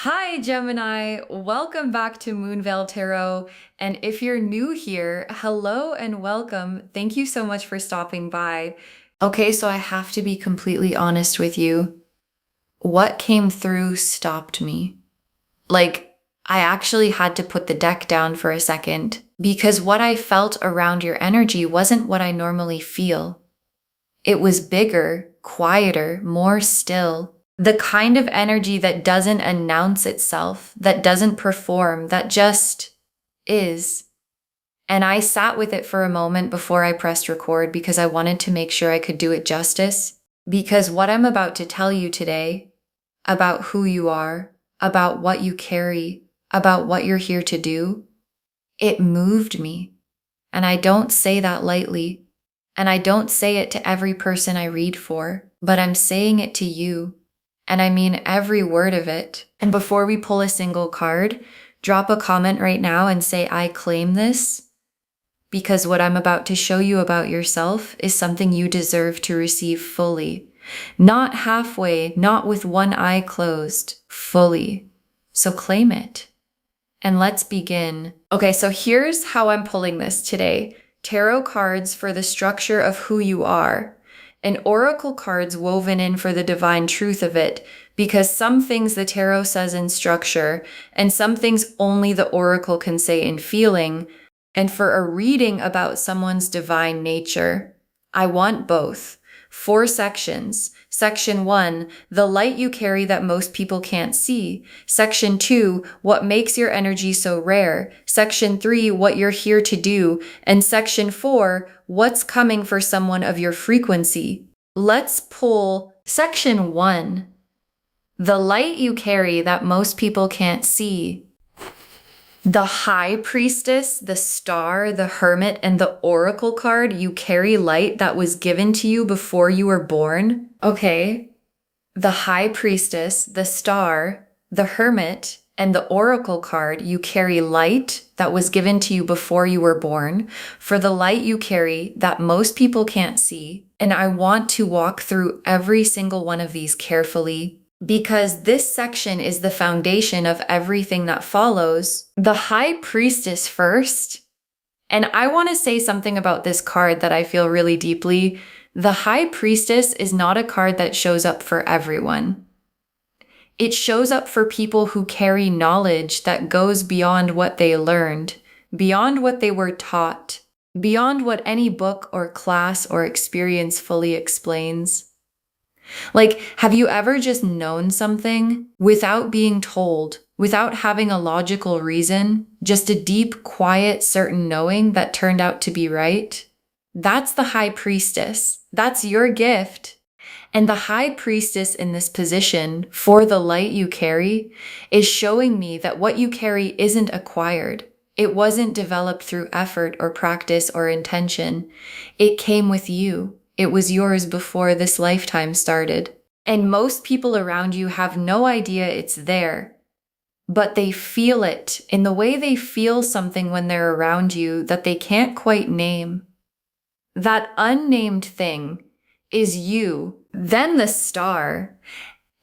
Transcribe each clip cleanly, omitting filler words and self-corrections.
Hi, Gemini. Welcome back to Moonveil Tarot. And if you're new here, hello and welcome. Thank you so much for stopping by. Okay, so I have to be completely honest with you. What came through stopped me. I actually had to put the deck down for a second because what I felt around your energy wasn't what I normally feel. It was bigger, quieter, more still. The kind of energy that doesn't announce itself, that doesn't perform, that just is. And I sat with it for a moment before I pressed record because I wanted to make sure I could do it justice. Because what I'm about to tell you today about who you are, about what you carry, about what you're here to do, it moved me. And I don't say that lightly. And I don't say it to every person I read for, but I'm saying it to you. And I mean every word of it. And before we pull a single card, drop a comment right now and say, I claim this, because what I'm about to show you about yourself is something you deserve to receive fully. Not halfway, not with one eye closed, fully. So claim it. And let's begin. Okay, so here's how I'm pulling this today. Tarot cards for the structure of who you are, and oracle cards woven in for the divine truth of it, because some things the tarot says in structure, and some things only the oracle can say in feeling, and for a reading about someone's divine nature. I want both. 4 sections. Section 1, the light you carry that most people can't see. Section 2, what makes your energy so rare. Section 3, what you're here to do. And Section 4, what's coming for someone of your frequency. Let's pull Section 1, the light you carry that most people can't see. The High Priestess, the Star, the Hermit, and the Oracle card, you carry light that was given to you before you were born. Okay. The High Priestess, the Star, the Hermit, and the Oracle card, you carry light that was given to you before you were born, for the light you carry that most people can't see. And I want to walk through every single one of these carefully, because this section is the foundation of everything that follows. The High Priestess first, and I want to say something about this card that I feel really deeply. The High Priestess is not a card that shows up for everyone. It shows up for people who carry knowledge that goes beyond what they learned, beyond what they were taught, beyond what any book or class or experience fully explains. Have you ever just known something without being told, without having a logical reason, just a deep, quiet, certain knowing that turned out to be right? That's the High Priestess. That's your gift. And the High Priestess in this position, for the light you carry, is showing me that what you carry isn't acquired. It wasn't developed through effort or practice or intention. It came with you. It was yours before this lifetime started. And most people around you have no idea it's there, but they feel it in the way they feel something when they're around you that they can't quite name. That unnamed thing is you, then the star.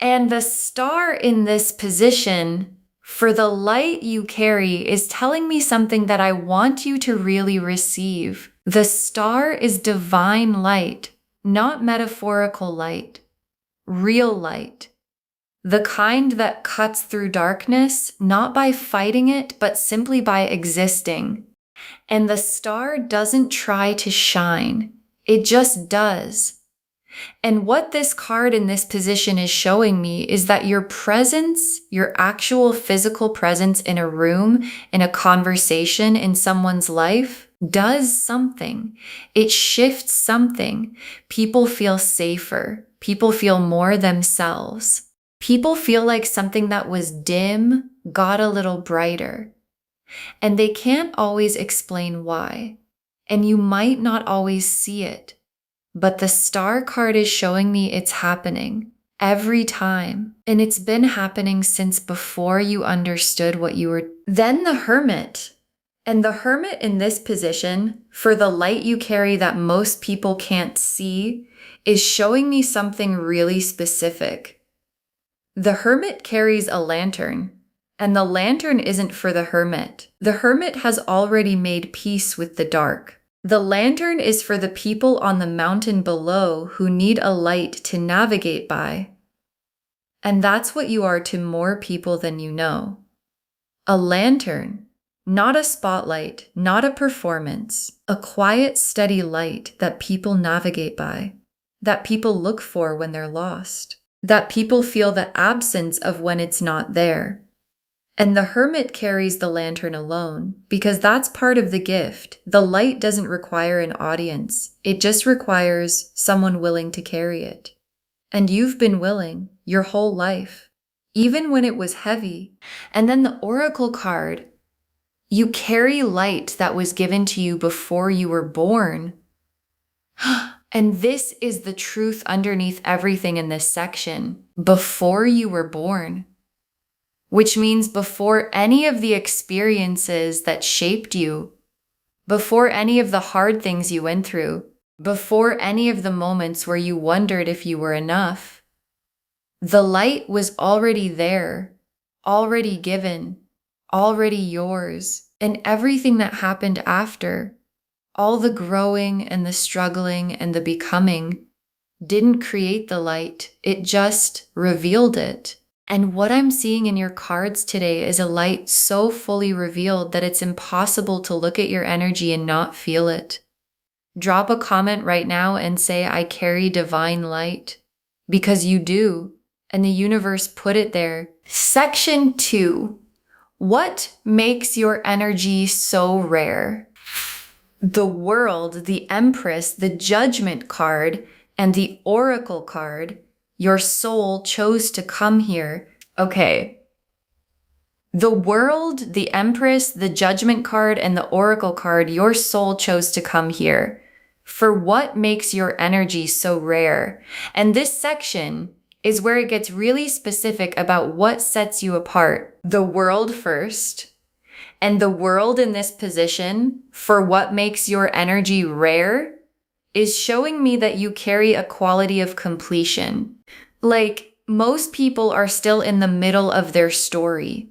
And the star in this position, for the light you carry, is telling me something that I want you to really receive. The star is divine light, not metaphorical light, real light. The kind that cuts through darkness, not by fighting it, but simply by existing. And the star doesn't try to shine, it just does. And what this card in this position is showing me is that your presence, your actual physical presence in a room, in a conversation, in someone's life, does something. It shifts something. People feel safer. People feel more themselves. People feel like something that was dim got a little brighter. And they can't always explain why. And you might not always see it. But the star card is showing me it's happening every time. And it's been happening since before you understood what you were. Then the Hermit. And the Hermit in this position, for the light you carry that most people can't see, is showing me something really specific. The hermit carries a lantern, and the lantern isn't for the hermit. The hermit has already made peace with the dark. The lantern is for the people on the mountain below who need a light to navigate by. And that's what you are to more people than you know. A lantern, not a spotlight, not a performance, a quiet, steady light that people navigate by, that people look for when they're lost, that people feel the absence of when it's not there. And the hermit carries the lantern alone because that's part of the gift. The light doesn't require an audience. It just requires someone willing to carry it. And you've been willing your whole life, even when it was heavy. And then the oracle card, you carry light that was given to you before you were born. And this is the truth underneath everything in this section. Before you were born. Which means before any of the experiences that shaped you, before any of the hard things you went through, before any of the moments where you wondered if you were enough, the light was already there, already given, already yours. And everything that happened after, all the growing and the struggling and the becoming, didn't create the light, it just revealed it. And what I'm seeing in your cards today is a light so fully revealed that it's impossible to look at your energy and not feel it. Drop a comment right now and say, I carry divine light. Because you do, and the universe put it there. Section 2. What makes your energy so rare? The World, the Empress, the Judgment card, and the Oracle card. Your soul chose to come here. Okay. The World, the Empress, the Judgment card, and the Oracle card, your soul chose to come here. For what makes your energy so rare? And this section is where it gets really specific about what sets you apart. The World first, and the World in this position, for what makes your energy rare, is showing me that you carry a quality of completion. Like, most people are still in the middle of their story,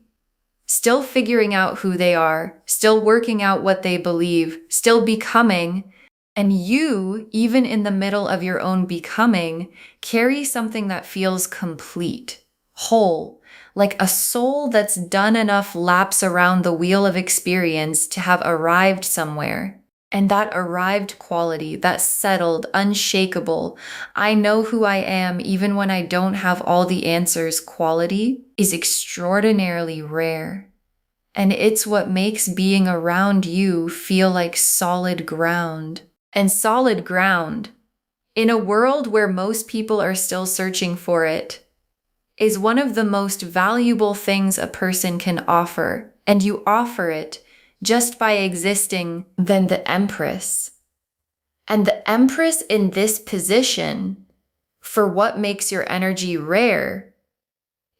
still figuring out who they are, still working out what they believe, still becoming. And you, even in the middle of your own becoming, carry something that feels complete, whole, like a soul that's done enough laps around the wheel of experience to have arrived somewhere. And that arrived quality, that settled, unshakable, I know who I am even when I don't have all the answers quality, is extraordinarily rare. And it's what makes being around you feel like solid ground. And solid ground, in a world where most people are still searching for it, is one of the most valuable things a person can offer. And you offer it just by existing. Than the Empress. And the Empress in this position, for what makes your energy rare,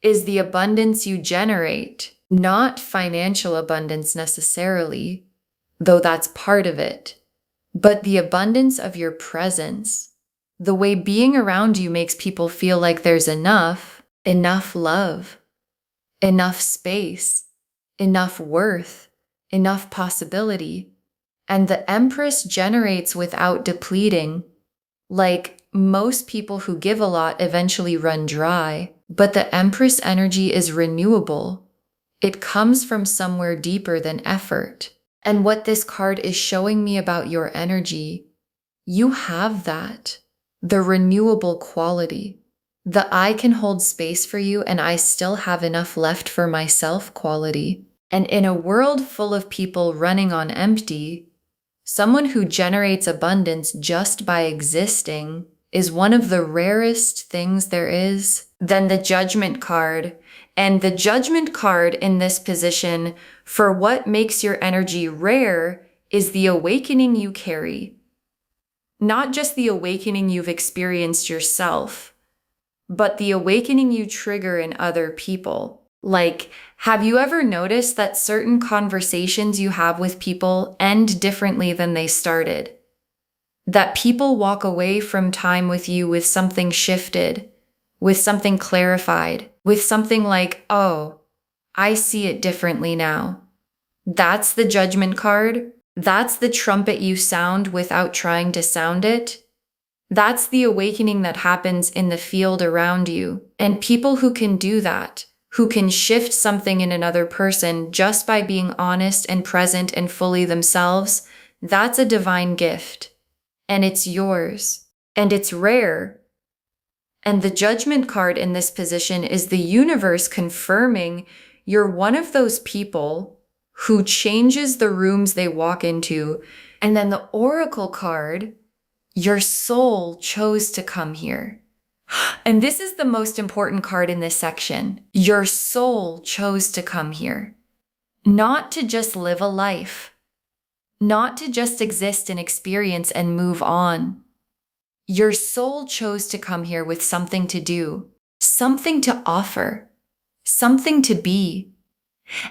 is the abundance you generate, not financial abundance necessarily, though that's part of it, but the abundance of your presence. The way being around you makes people feel like there's enough love, enough space, enough worth, enough possibility. And the Empress generates without depleting. Like, most people who give a lot eventually run dry, but the Empress energy is renewable. It comes from somewhere deeper than effort. And what this card is showing me about your energy, you have that. The renewable quality. The I can hold space for you and I still have enough left for myself quality. And in a world full of people running on empty, someone who generates abundance just by existing is one of the rarest things there is. Then the Judgment card. And the Judgment card in this position, for what makes your energy rare, is the awakening you carry. Not just the awakening you've experienced yourself, but the awakening you trigger in other people. Like, have you ever noticed that certain conversations you have with people end differently than they started? That people walk away from time with you with something shifted, with something clarified, with something like, oh, I see it differently now. That's the Judgment card. That's the trumpet you sound without trying to sound it. That's the awakening that happens in the field around you. And people who can do that, who can shift something in another person just by being honest and present and fully themselves, that's a divine gift. And it's yours. And it's rare. And the Judgment card in this position is the universe confirming you're one of those people who changes the rooms they walk into. And then the Oracle card, your soul chose to come here. And this is the most important card in this section. Your soul chose to come here. Not to just live a life. Not to just exist and experience and move on. Your soul chose to come here with something to do, something to offer, something to be.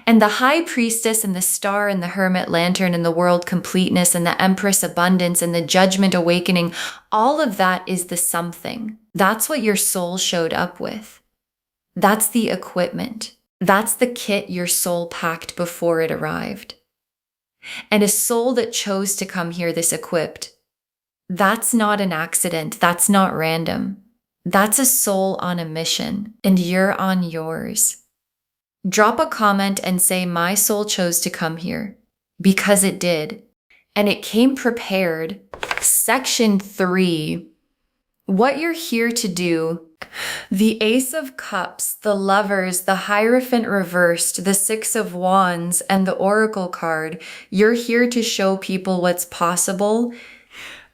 And the High Priestess and the Star and the Hermit Lantern and the World Completeness and the Empress Abundance and the Judgment Awakening, all of that is the something. That's what your soul showed up with. That's the equipment. That's the kit your soul packed before it arrived. And a soul that chose to come here this equipped, that's not an accident. That's not random. That's a soul on a mission, and you're on yours. Drop a comment and say, my soul chose to come here, because it did. And it came prepared. Section 3, what you're here to do. The Ace of Cups, the Lovers, the Hierophant reversed, the Six of Wands, and the Oracle card. You're here to show people what's possible.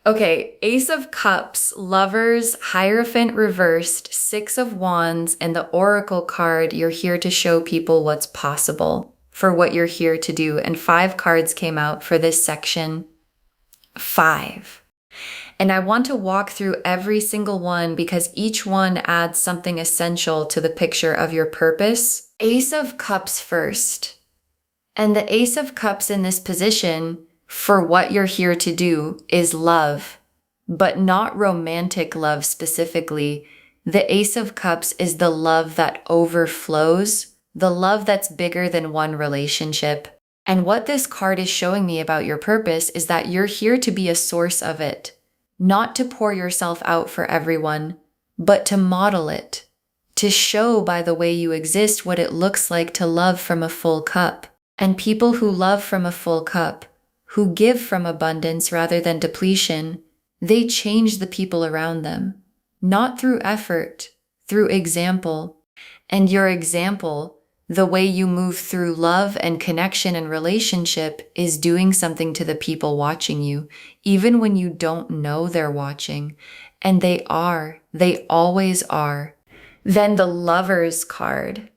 Okay, Ace of Cups, Lovers, Hierophant reversed, Six of Wands, and the Oracle card. You're here to show people what's possible for what you're here to do. And 5 cards came out for this section. 5. And I want to walk through every single one because each one adds something essential to the picture of your purpose. Ace of Cups first. And the Ace of Cups in this position for what you're here to do is love, but not romantic love specifically. The Ace of Cups is the love that overflows, the love that's bigger than one relationship. And what this card is showing me about your purpose is that you're here to be a source of it, not to pour yourself out for everyone, but to model it, to show by the way you exist what it looks like to love from a full cup. And people who love from a full cup, who give from abundance rather than depletion, they change the people around them, not through effort, through example. And your example, the way you move through love and connection and relationship, is doing something to the people watching you, even when you don't know they're watching. And they always are. Then the Lovers card.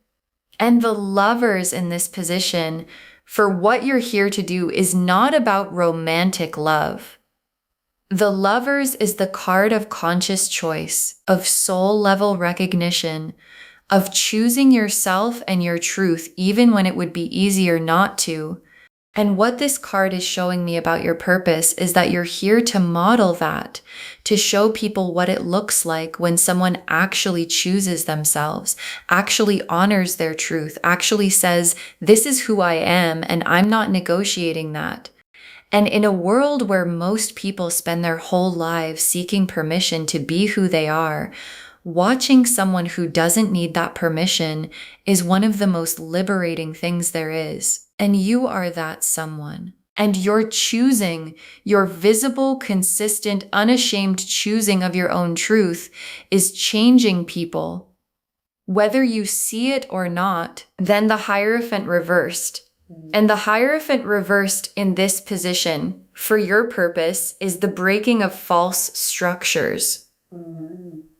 And the Lovers in this position, for what you're here to do, is not about romantic love. The Lovers is the card of conscious choice, of soul level recognition, of choosing yourself and your truth even when it would be easier not to. And what this card is showing me about your purpose is that you're here to model that, to show people what it looks like when someone actually chooses themselves, actually honors their truth, actually says, this is who I am and I'm not negotiating that. And in a world where most people spend their whole lives seeking permission to be who they are, watching someone who doesn't need that permission is one of the most liberating things there is. And you are that someone. And your choosing, your visible, consistent, unashamed choosing of your own truth is changing people. Whether you see it or not, then the Hierophant reversed. And the Hierophant reversed in this position for your purpose is the breaking of false structures.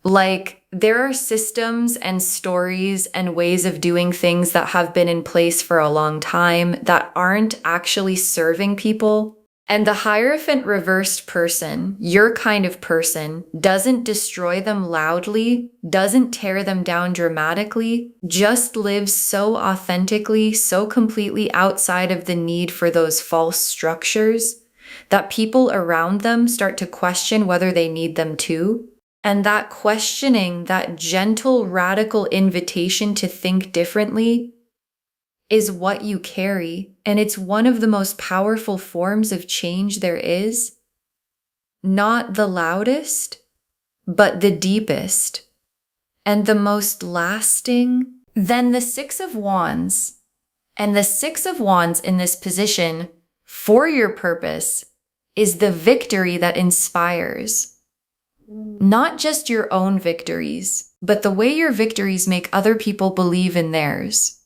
Like, there are systems and stories and ways of doing things that have been in place for a long time that aren't actually serving people. And the Hierophant reversed person, your kind of person, doesn't destroy them loudly, doesn't tear them down dramatically, just lives so authentically, so completely outside of the need for those false structures that people around them start to question whether they need them too. And that questioning, that gentle, radical invitation to think differently is what you carry. And it's one of the most powerful forms of change there is. Not the loudest, but the deepest and the most lasting. Then the Six of Wands. And the Six of Wands in this position for your purpose is the victory that inspires. Not just your own victories, but the way your victories make other people believe in theirs.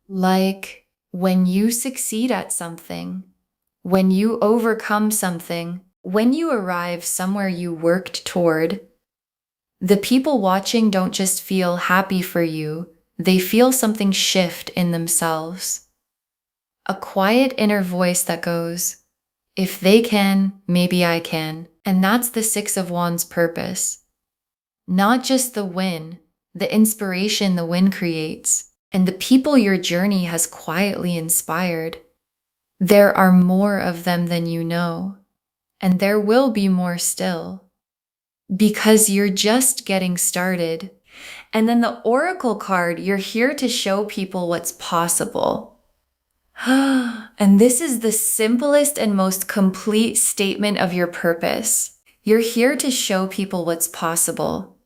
Like when you succeed at something, when you overcome something, when you arrive somewhere you worked toward, the people watching don't just feel happy for you, they feel something shift in themselves. A quiet inner voice that goes, if they can, maybe I can. And that's the Six of Wands purpose. Not just the win, the inspiration the win creates, and the people your journey has quietly inspired. There are more of them than you know, and there will be more still, because you're just getting started. And then the Oracle card, you're here to show people what's possible. And this is the simplest and most complete statement of your purpose. You're here to show people what's possible.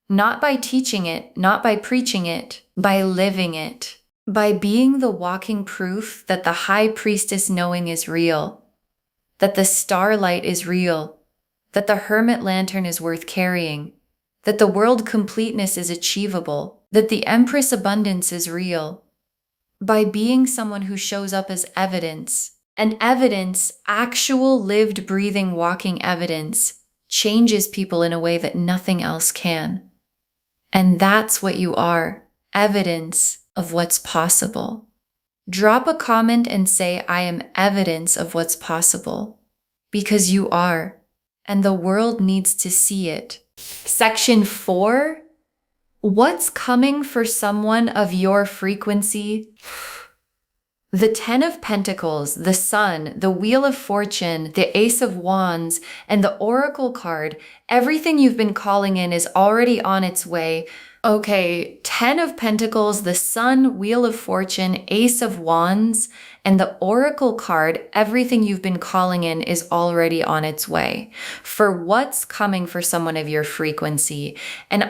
Not by teaching it, not by preaching it, by living it. By being the walking proof that the high priestess knowing is real. That the starlight is real. That the hermit lantern is worth carrying. That the world completeness is achievable. That the empress abundance is real. By being someone who shows up as evidence. And evidence, actual lived, breathing, walking evidence, changes people in a way that nothing else can. And that's what you are, evidence of what's possible. Drop a comment and say, I am evidence of what's possible. Because you are, and the world needs to see it. Section 4. What's coming for someone of your frequency? The Ten of Pentacles, the Sun, the Wheel of Fortune, the Ace of Wands, and the Oracle card, everything you've been calling in is already on its way. Okay, Ten of Pentacles, the Sun, Wheel of Fortune, Ace of Wands, and the Oracle card, everything you've been calling in is already on its way. For what's coming for someone of your frequency. And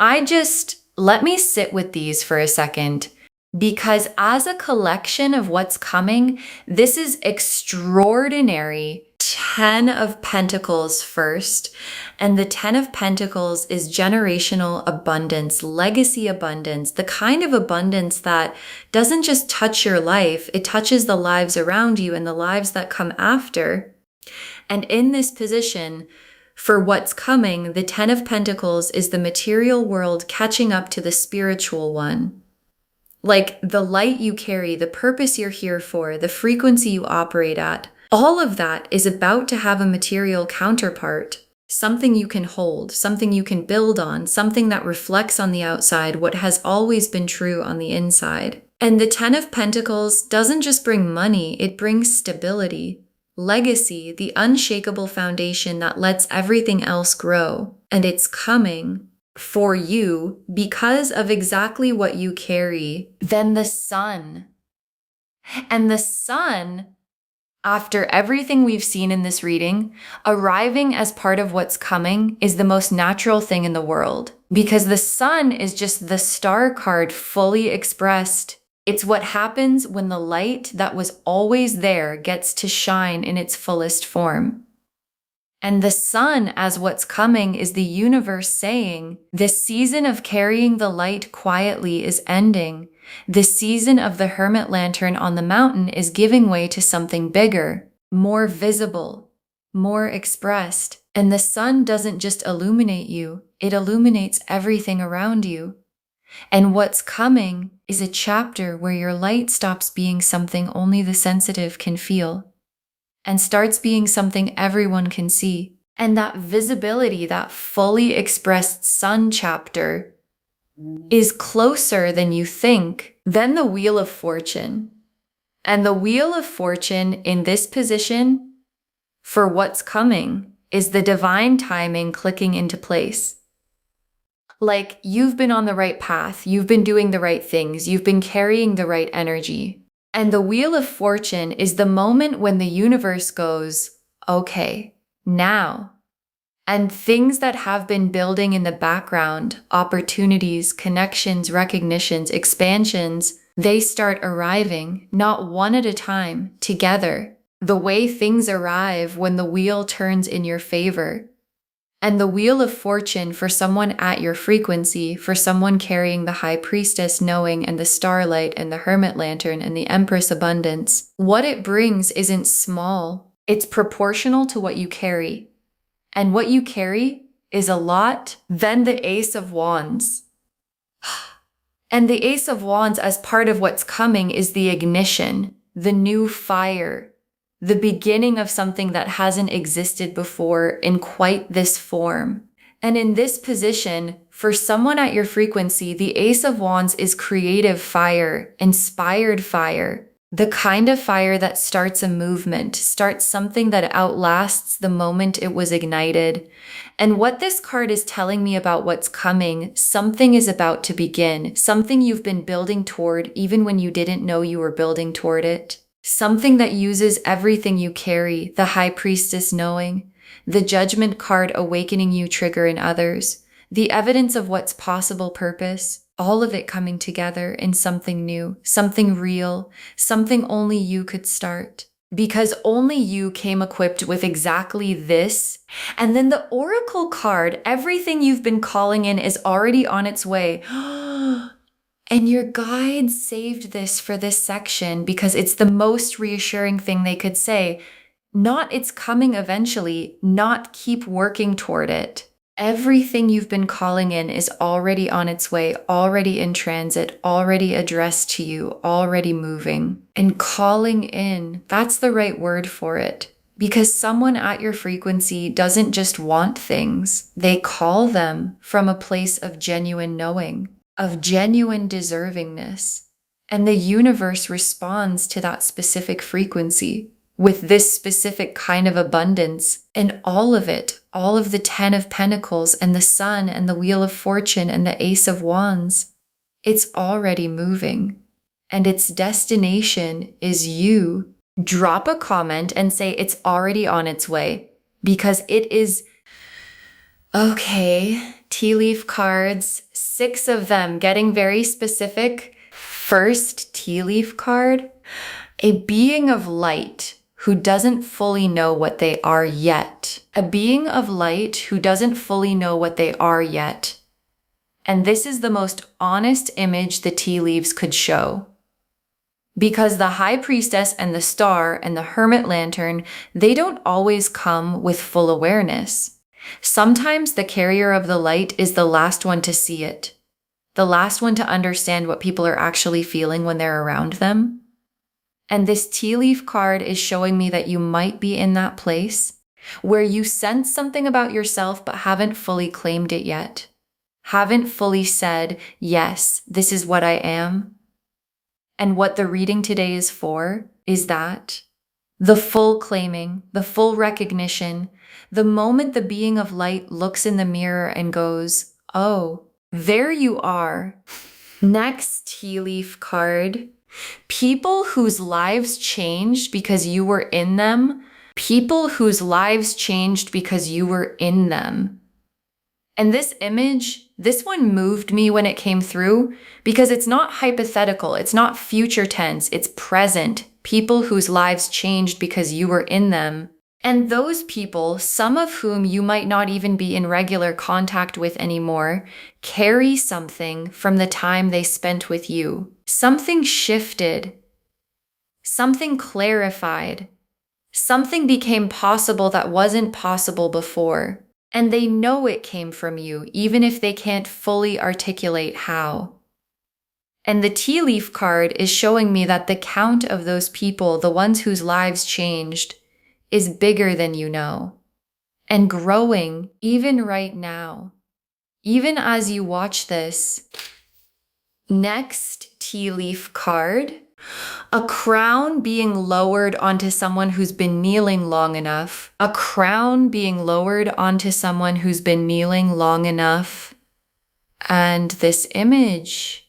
let me sit with these for a second, because as a collection of what's coming, this is extraordinary. Ten of Pentacles first, and the Ten of Pentacles is generational abundance, legacy abundance, the kind of abundance that doesn't just touch your life, it touches the lives around you and the lives that come after. And in this position, for what's coming, the Ten of Pentacles is the material world catching up to the spiritual one. Like the light you carry, the purpose you're here for, the frequency you operate at, all of that is about to have a material counterpart, something you can hold, something you can build on, something that reflects on the outside what has always been true on the inside. And the Ten of Pentacles doesn't just bring money, it brings stability, legacy, the unshakable foundation that lets everything else grow. And it's coming for you because of exactly what you carry. Then the Sun. And the Sun, after everything we've seen in this reading, arriving as part of what's coming is the most natural thing in the world. Because the Sun is just the star card fully expressed. It's what happens when the light that was always there gets to shine in its fullest form. And the Sun, as what's coming, is the universe saying, this season of carrying the light quietly is ending. The season of the hermit lantern on the mountain is giving way to something bigger, more visible, more expressed. And the Sun doesn't just illuminate you, it illuminates everything around you. And what's coming is a chapter where your light stops being something only the sensitive can feel and starts being something everyone can see. And that visibility, that fully expressed Sun chapter, is closer than you think. Then the Wheel of Fortune. And the Wheel of Fortune in this position, for what's coming, is the divine timing clicking into place. Like you've been on the right path, you've been doing the right things, you've been carrying the right energy. And the Wheel of Fortune is the moment when the universe goes, okay, now. And things that have been building in the background, opportunities, connections, recognitions, expansions, they start arriving, not one at a time, together. The way things arrive when the wheel turns in your favor. And the Wheel of Fortune for someone at your frequency, for someone carrying the High Priestess knowing and the Starlight and the Hermit Lantern and the Empress Abundance, what it brings isn't small. It's proportional to what you carry. And what you carry is a lot. Then the Ace of Wands. And the Ace of Wands, as part of what's coming, is the ignition, the new fire, the beginning of something that hasn't existed before in quite this form. And in this position, for someone at your frequency, the Ace of Wands is creative fire, inspired fire, the kind of fire that starts a movement, starts something that outlasts the moment it was ignited. And what this card is telling me about what's coming, something is about to begin, something you've been building toward even when you didn't know you were building toward it. Something that uses everything you carry, the High Priestess knowing, the Judgment card awakening you trigger in others, the evidence of what's possible purpose, all of it coming together in something new, something real, something only you could start. Because only you came equipped with exactly this. And then the Oracle card, everything you've been calling in is already on its way. And your guides saved this for this section because it's the most reassuring thing they could say. Not it's coming eventually, not keep working toward it. Everything you've been calling in is already on its way, already in transit, already addressed to you, already moving. And calling in, that's the right word for it. Because someone at your frequency doesn't just want things, they call them from a place of genuine knowing, of genuine deservingness. And the universe responds to that specific frequency with this specific kind of abundance. And all of it, all of the 10 of Pentacles and the Sun and the Wheel of Fortune and the Ace of Wands, it's already moving. And its destination is you. Drop a comment and say it's already on its way because it is. Okay, tea leaf cards, 6 of them, getting very specific. First tea leaf card, a being of light who doesn't fully know what they are yet. A being of light who doesn't fully know what they are yet. And this is the most honest image the tea leaves could show. Because the High Priestess and the Star and the Hermit Lantern, they don't always come with full awareness. Sometimes the carrier of the light is the last one to see it, the last one to understand what people are actually feeling when they're around them. And this tea leaf card is showing me that you might be in that place where you sense something about yourself but haven't fully claimed it yet. Haven't fully said, yes, this is what I am. And what the reading today is for is that the full claiming, the full recognition, the moment the being of light looks in the mirror and goes, oh, there you are. Next tea leaf card. People whose lives changed because you were in them. People whose lives changed because you were in them. And this image, this one moved me when it came through because it's not hypothetical. It's not future tense. It's present. People whose lives changed because you were in them. And those people, some of whom you might not even be in regular contact with anymore, carry something from the time they spent with you. Something shifted. Something clarified. Something became possible that wasn't possible before. And they know it came from you, even if they can't fully articulate how. And the tea leaf card is showing me that the count of those people, the ones whose lives changed, is bigger than you know, and growing even right now, even as you watch this. Next tea leaf card, A crown being lowered onto someone who's been kneeling long enough. A crown being lowered onto someone who's been kneeling long enough. And this image,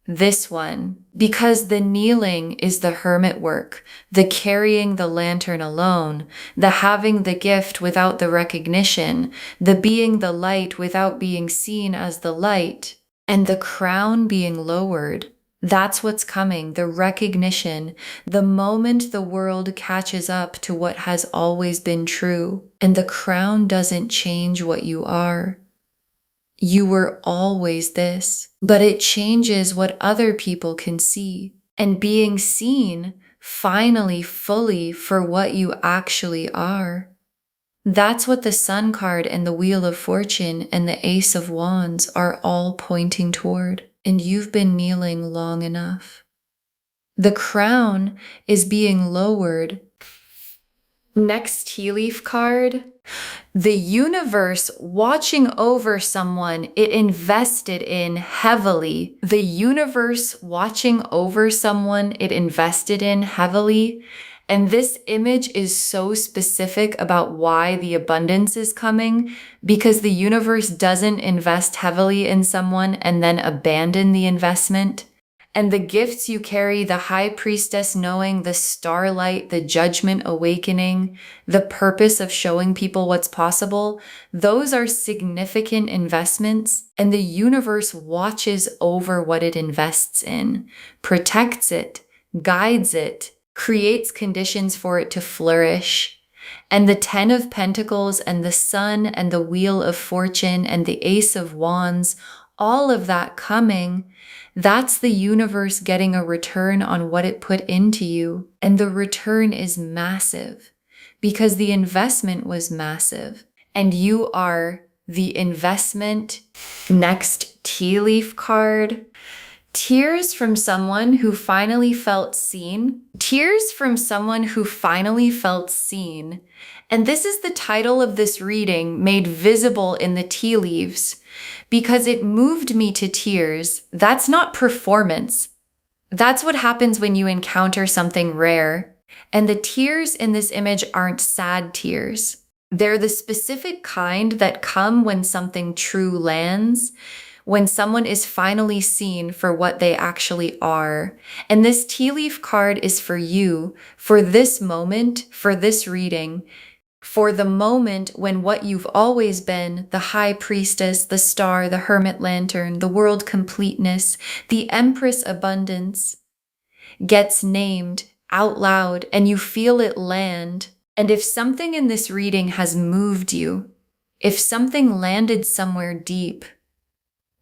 this one, because the kneeling is the hermit work, the carrying the lantern alone, the having the gift without the recognition, the being the light without being seen as the light, and the crown being lowered. That's what's coming, the recognition, the moment the world catches up to what has always been true, and the crown doesn't change what you are. You were always this, but it changes what other people can see. And being seen finally fully for what you actually are. That's what the Sun card and the Wheel of Fortune and the Ace of Wands are all pointing toward. And you've been kneeling long enough. The crown is being lowered. Next tea leaf card. The universe watching over someone it invested in heavily. The universe watching over someone it invested in heavily. And this image is so specific about why the abundance is coming, because the universe doesn't invest heavily in someone and then abandon the investment. And the gifts you carry, the high priestess knowing, the starlight, the judgment awakening, the purpose of showing people what's possible, those are significant investments, and the universe watches over what it invests in, protects it, guides it, creates conditions for it to flourish. And the 10 of Pentacles and the Sun and the Wheel of Fortune and the Ace of Wands, all of that coming, that's the universe getting a return on what it put into you. And the return is massive because the investment was massive. And you are the investment. Next tea leaf card. Tears from someone who finally felt seen. Tears from someone who finally felt seen. And this is the title of this reading made visible in the tea leaves because it moved me to tears. That's not performance. That's what happens when you encounter something rare. And the tears in this image aren't sad tears. They're the specific kind that come when something true lands, when someone is finally seen for what they actually are. And this tea leaf card is for you, for this moment, for this reading, for the moment when what you've always been, the high priestess, the star, the hermit lantern, the world completeness, the empress abundance, gets named out loud and you feel it land. And if something in this reading has moved you, if something landed somewhere deep,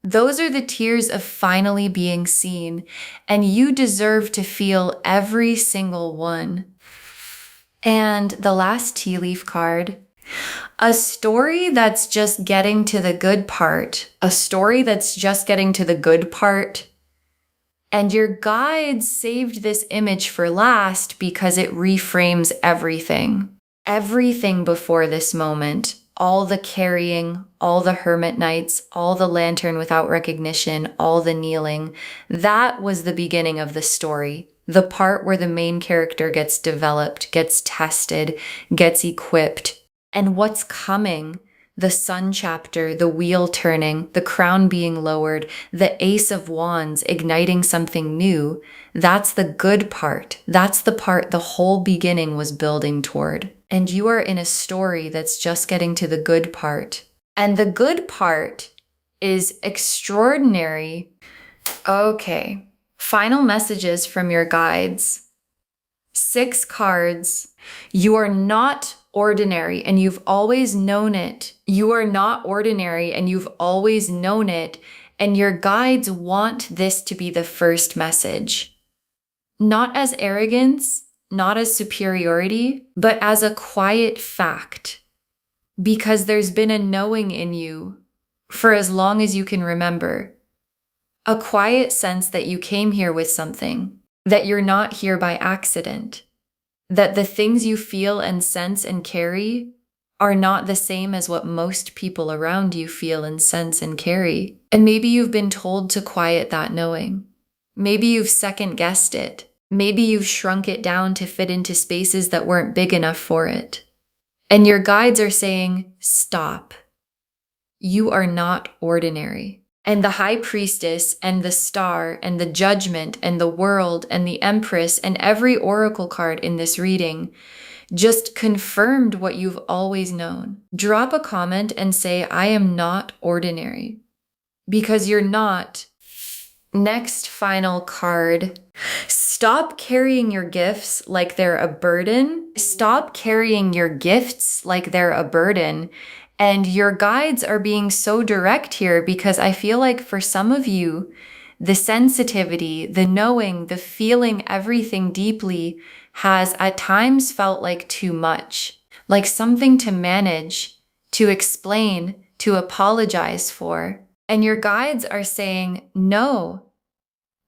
those are the tears of finally being seen, and you deserve to feel every single one. And the last tea leaf card, a story that's just getting to the good part, a story that's just getting to the good part. And your guides saved this image for last because it reframes everything. Everything before this moment. All the carrying, all the hermit nights, all the lantern without recognition, all the kneeling. That was the beginning of the story. The part where the main character gets developed, gets tested, gets equipped. And what's coming? The Sun chapter, the wheel turning, the crown being lowered, the Ace of Wands igniting something new. That's the good part. That's the part the whole beginning was building toward. And you are in a story that's just getting to the good part. And the good part is extraordinary. Okay. Final messages from your guides. 6 cards. You are not ordinary and you've always known it. You are not ordinary and you've always known it. And your guides want this to be the first message. Not as arrogance, not as superiority, but as a quiet fact. Because there's been a knowing in you for as long as you can remember. A quiet sense that you came here with something, that you're not here by accident, that the things you feel and sense and carry are not the same as what most people around you feel and sense and carry. And maybe you've been told to quiet that knowing. Maybe you've second guessed it. Maybe you've shrunk it down to fit into spaces that weren't big enough for it. And your guides are saying, stop. You are not ordinary. And the high priestess and the star and the judgment and the world and the empress and every oracle card in this reading just confirmed what you've always known. Drop a comment and say, I am not ordinary. Because you're not. Next final card. Stop carrying your gifts like they're a burden. Stop carrying your gifts like they're a burden. And your guides are being so direct here because I feel like for some of you, the sensitivity, the knowing, the feeling everything deeply has at times felt like too much, like something to manage, to explain, to apologize for. And your guides are saying, no,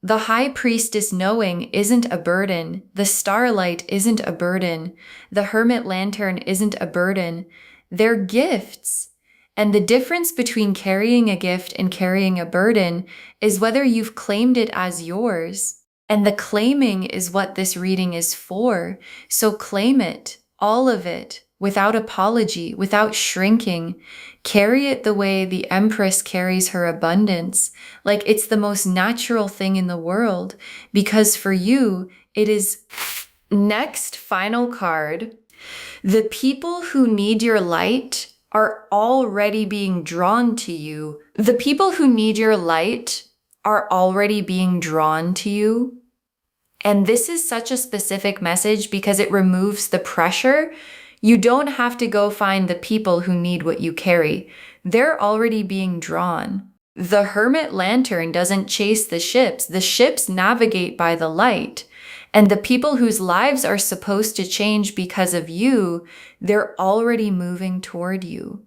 the high priestess knowing isn't a burden. The starlight isn't a burden. The hermit lantern isn't a burden. They're gifts. And the difference between carrying a gift and carrying a burden is whether you've claimed it as yours. And the claiming is what this reading is for. So claim it, all of it, without apology, without shrinking. Carry it the way the Empress carries her abundance, like it's the most natural thing in the world, because for you, it is. Next final card. The people who need your light are already being drawn to you. The people who need your light are already being drawn to you. And this is such a specific message because it removes the pressure. You don't have to go find the people who need what you carry. They're already being drawn. The hermit lantern doesn't chase the ships navigate by the light. And the people whose lives are supposed to change because of you, they're already moving toward you,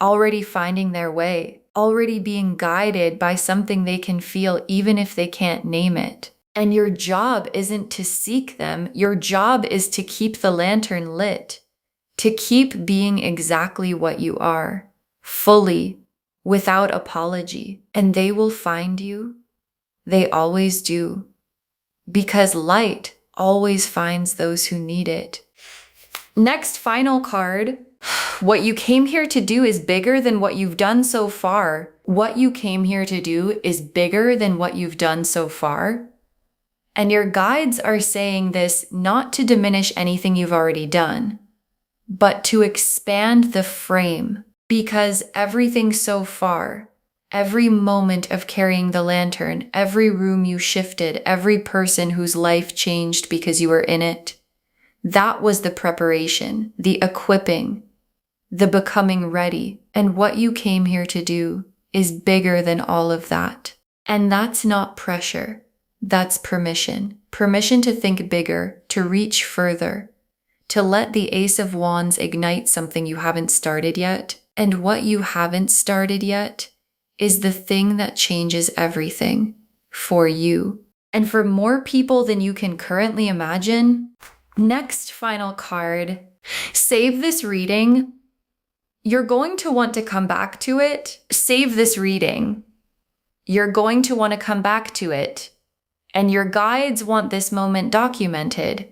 already finding their way, already being guided by something they can feel even if they can't name it. And your job isn't to seek them. Your job is to keep the lantern lit, to keep being exactly what you are, fully, without apology. And they will find you. They always do. Because light always finds those who need it. Next final card. What you came here to do is bigger than what you've done so far. What you came here to do is bigger than what you've done so far. And your guides are saying this not to diminish anything you've already done, but to expand the frame. Because everything so far, every moment of carrying the lantern, every room you shifted, every person whose life changed because you were in it, that was the preparation, the equipping, the becoming ready. And what you came here to do is bigger than all of that. And that's not pressure. That's permission. Permission to think bigger, to reach further, to let the Ace of Wands ignite something you haven't started yet. And what you haven't started yet is the thing that changes everything for you and for more people than you can currently imagine. Next final card. Save this reading. You're going to want to come back to it. Save this reading. You're going to want to come back to it. And your guides want this moment documented.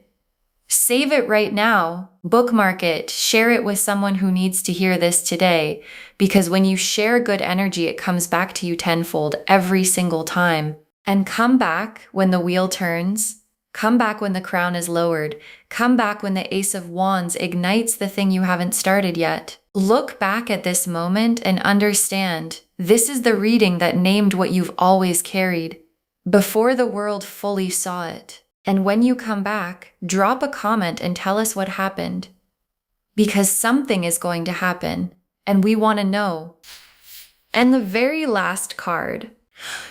Save it right now, bookmark it, share it with someone who needs to hear this today, because when you share good energy, it comes back to you tenfold every single time. And come back when the wheel turns, come back when the crown is lowered, come back when the Ace of Wands ignites the thing you haven't started yet. Look back at this moment and understand this is the reading that named what you've always carried before the world fully saw it. And when you come back, drop a comment and tell us what happened. Because something is going to happen, and we want to know. And the very last card.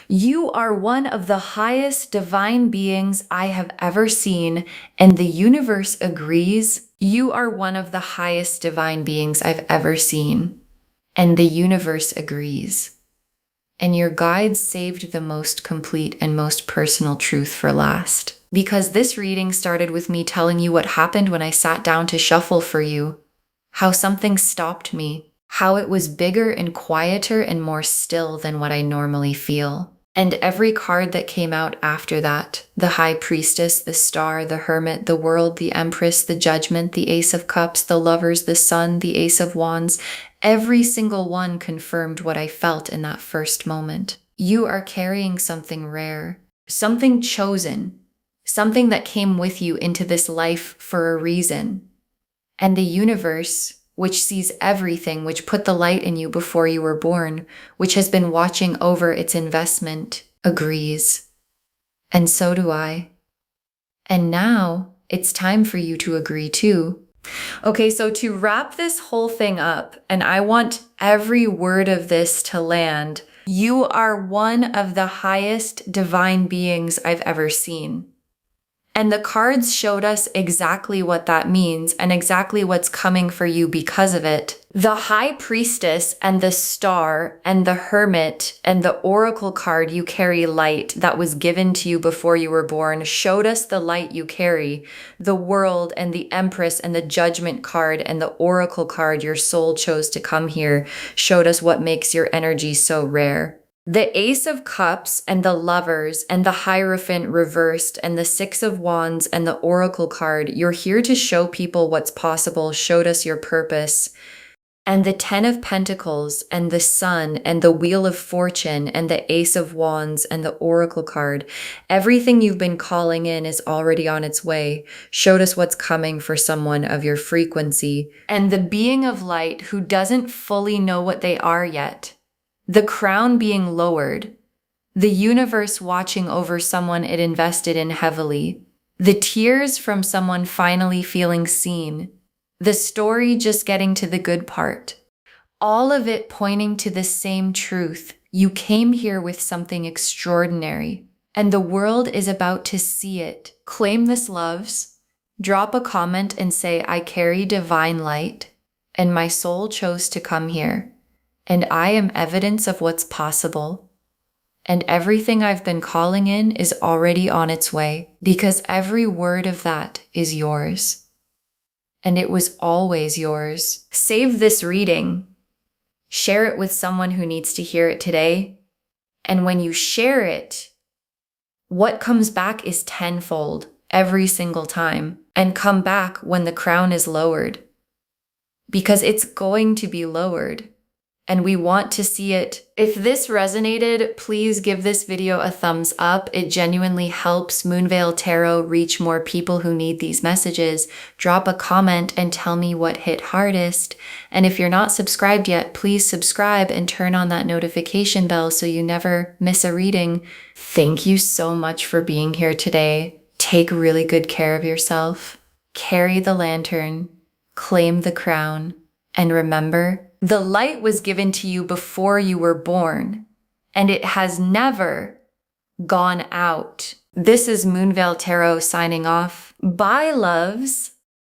You are one of the highest divine beings I have ever seen, and the universe agrees. You are one of the highest divine beings I've ever seen, and the universe agrees. And your guides saved the most complete and most personal truth for last. Because this reading started with me telling you what happened when I sat down to shuffle for you, how something stopped me, how it was bigger and quieter and more still than what I normally feel. And every card that came out after that, the High Priestess, the Star, the Hermit, the World, the Empress, the Judgment, the Ace of Cups, the Lovers, the Sun, the Ace of Wands, every single one confirmed what I felt in that first moment. You are carrying something rare, something chosen, something that came with you into this life for a reason. And the universe, which sees everything, which put the light in you before you were born, which has been watching over its investment, agrees. And so do I. And now it's time for you to agree too. Okay, so to wrap this whole thing up, and I want every word of this to land, you are one of the highest divine beings I've ever seen. And the cards showed us exactly what that means and exactly what's coming for you because of it. The High Priestess and the Star and the Hermit and the Oracle card you carry light that was given to you before you were born showed us the light you carry. The World and the Empress and the Judgment card and the Oracle card your soul chose to come here showed us what makes your energy so rare. The Ace of Cups and the Lovers and the Hierophant reversed and the Six of Wands and the Oracle card, you're here to show people what's possible, showed us your purpose. And the Ten of Pentacles and the Sun and the Wheel of Fortune and the Ace of Wands and the Oracle card, everything you've been calling in is already on its way, showed us what's coming for someone of your frequency. And the Being of Light who doesn't fully know what they are yet. The crown being lowered, the universe watching over someone it invested in heavily, the tears from someone finally feeling seen, the story just getting to the good part, all of it pointing to the same truth. You came here with something extraordinary, and the world is about to see it. Claim this, loves. Drop a comment and say, I carry divine light, and my soul chose to come here. And I am evidence of what's possible. And everything I've been calling in is already on its way, because every word of that is yours. And it was always yours. Save this reading. Share it with someone who needs to hear it today. And when you share it, what comes back is tenfold every single time. And come back when the crown is lowered. Because it's going to be lowered. And we want to see it. If this resonated, please give this video a thumbs up. It genuinely helps Moonveil Tarot reach more people who need these messages. Drop a comment and tell me what hit hardest. And if you're not subscribed yet, please subscribe and turn on that notification bell so you never miss a reading. Thank you so much for being here today. Take really good care of yourself. Carry the lantern. Claim the crown. And remember, the light was given to you before you were born, and it has never gone out. This is Moonveil Tarot signing off. Bye, loves.